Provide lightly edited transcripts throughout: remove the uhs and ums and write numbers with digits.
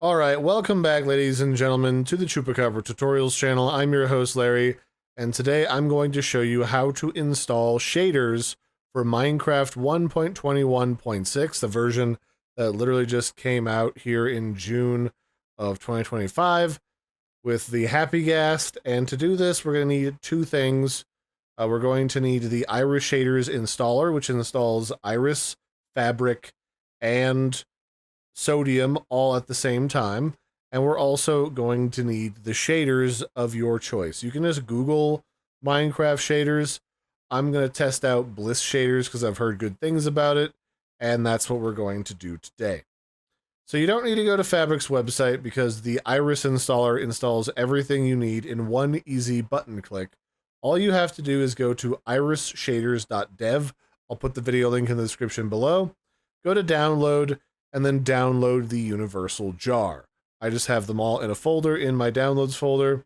Alright, welcome back ladies and gentlemen to the Chupacabra Tutorials channel. I'm your host Larry, and today I'm going to show you how to install shaders for Minecraft 1.21.6, the version that literally just came out here in June of 2025 with the Happy Ghast. And to do this, we're going to need two things. We're going to need the Iris Shaders installer, which installs Iris, Fabric, and Sodium all at the same time, and we're also going to need the shaders of your choice. You can just Google Minecraft shaders. I'm going to test out Bliss shaders because I've heard good things about it, and that's what we're going to do today. So you don't need to go to Fabric's website because the Iris installer installs everything you need in one easy button click. All you have to do is go to irisshaders.dev. I'll put the video link in the description below. Go to download, and then download the universal jar. I just have them all in a folder in my downloads folder.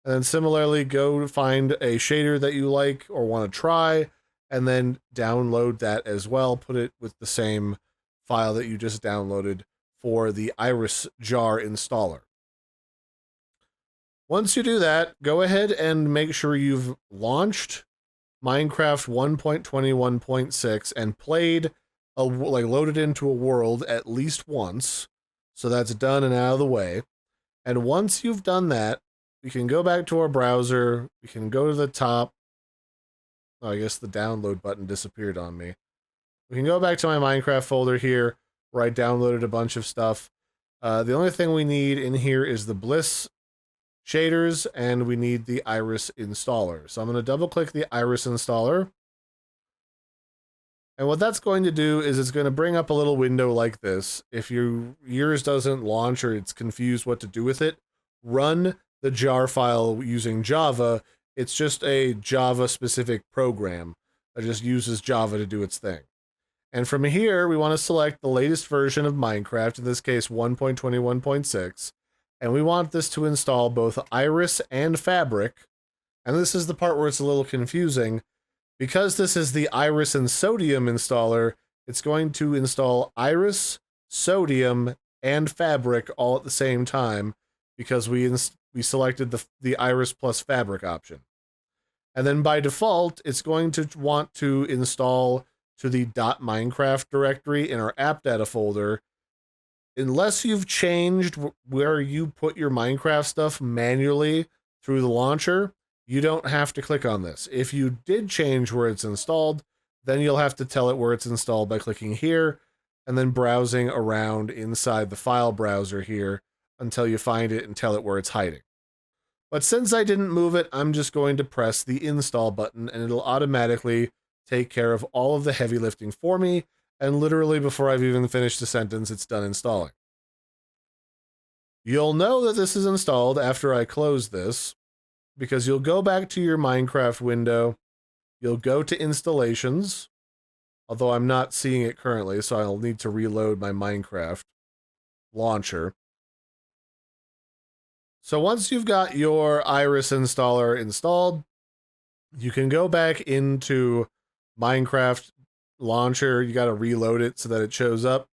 And then similarly, go find a shader that you like or want to try, and then download that as well. Put it with the same file that you just downloaded for the Iris jar installer. Once you do that, go ahead and make sure you've launched Minecraft 1.21.6 and played loaded into a world at least once, so that's done and out of the way. And once you've done that, we can go back to our browser. We can go to the top. Oh, I guess the download button disappeared on me. We can go back to my Minecraft folder here, where I downloaded a bunch of stuff. The only thing we need in here is the Bliss shaders, and we need the Iris installer. So I'm going to double click the Iris installer. And what that's going to do is it's going to bring up a little window like this. If yours doesn't launch or it's confused what to do with it, run the jar file using Java. It's just a Java-specific program that just uses Java to do its thing. And from here, we want to select the latest version of Minecraft, in this case 1.21.6, and we want this to install both Iris and Fabric. And this is the part where it's a little confusing. Because this is the Iris and Sodium installer, it's going to install Iris, Sodium, and Fabric all at the same time because we selected the Iris plus Fabric option. And then by default, it's going to want to install to the .minecraft directory in our app data folder. Unless you've changed where you put your Minecraft stuff manually through the launcher, you don't have to click on this. If you did change where it's installed, then you'll have to tell it where it's installed by clicking here and then browsing around inside the file browser here until you find it and tell it where it's hiding. But since I didn't move it, I'm just going to press the install button and it'll automatically take care of all of the heavy lifting for me, and literally before I've even finished the sentence, it's done installing. You'll know that this is installed after I close this, because you'll go back to your Minecraft window, you'll go to installations, although I'm not seeing it currently, so I'll need to reload my Minecraft launcher. So once you've got your Iris installer installed, you can go back into Minecraft launcher. You got to reload it so that it shows up,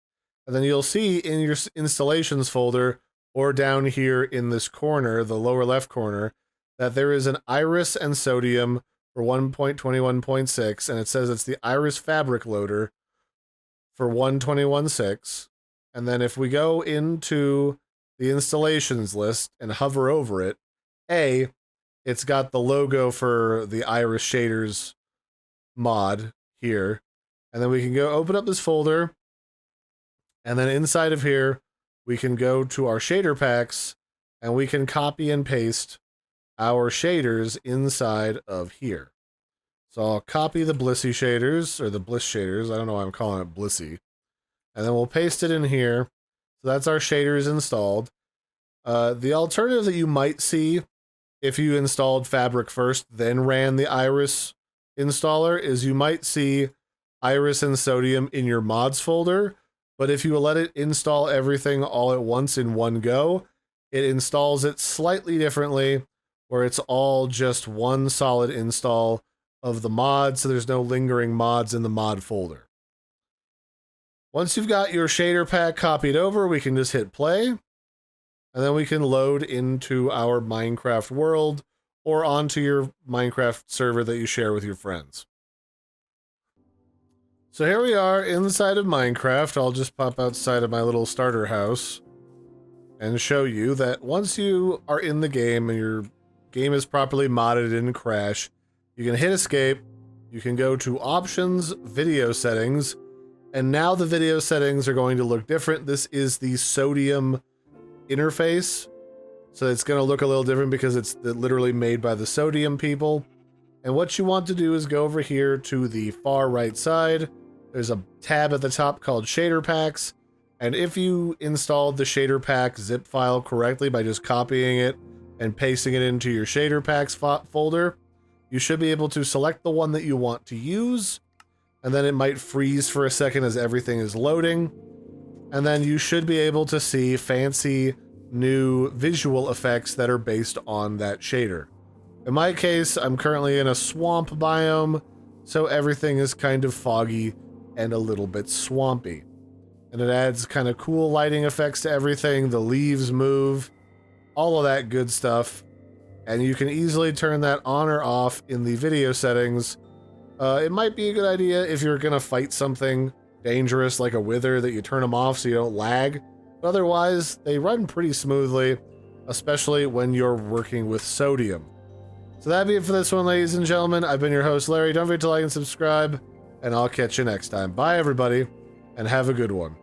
and then you'll see in your installations folder, or down here in this corner, the lower left corner, that there is an Iris and Sodium for 1.21.6, and it says it's the Iris Fabric Loader for 1.21.6. And then if we go into the installations list and hover over it, it's got the logo for the Iris Shaders mod here. And then we can go open up this folder, and then inside of here, we can go to our shader packs, and we can copy and paste our shaders inside of here. So I'll copy the Blissy shaders, or the Bliss shaders, I don't know why I'm calling it Blissy, and then we'll paste it in here. So that's our shaders installed. The alternative that you might see if you installed Fabric first, then ran the Iris installer, is you might see Iris and Sodium in your mods folder, but if you let it install everything all at once in one go, it installs it slightly differently, where it's all just one solid install of the mod, so there's no lingering mods in the mod folder. Once you've got your shader pack copied over, we can just hit play. and then we can load into our Minecraft world or onto your Minecraft server that you share with your friends. So here we are inside of Minecraft. I'll just pop outside of my little starter house and show you that once you are in the game and your game is properly modded and didn't crash, you can hit escape, you can go to options, video settings, and now the video settings are going to look different. This is the sodium interface, so it's going to look a little different because it's literally made by the sodium people. And what you want to do is go over here to the far right side. There's a tab at the top called shaderpacks, and if you installed the shaderpack zip file correctly by just copying it and pasting it into your shaderpacks folder, you should be able to select the one that you want to use, and then it might freeze for a second as everything is loading, and then you should be able to see fancy new visual effects that are based on that shader. In my case, I'm currently in a swamp biome, so everything is kind of foggy and a little bit swampy. And it adds kind of cool lighting effects to everything, the leaves move, all of that good stuff. And you can easily turn that on or off in the video settings. It might be a good idea if you're gonna fight something dangerous like a wither that you turn them off so you don't lag. But otherwise, they run pretty smoothly, especially when you're working with sodium. So that'd be it for this one, ladies and gentlemen. I've been your host, Larry. Don't forget to like and subscribe, and I'll catch you next time. Bye, everybody, and have a good one.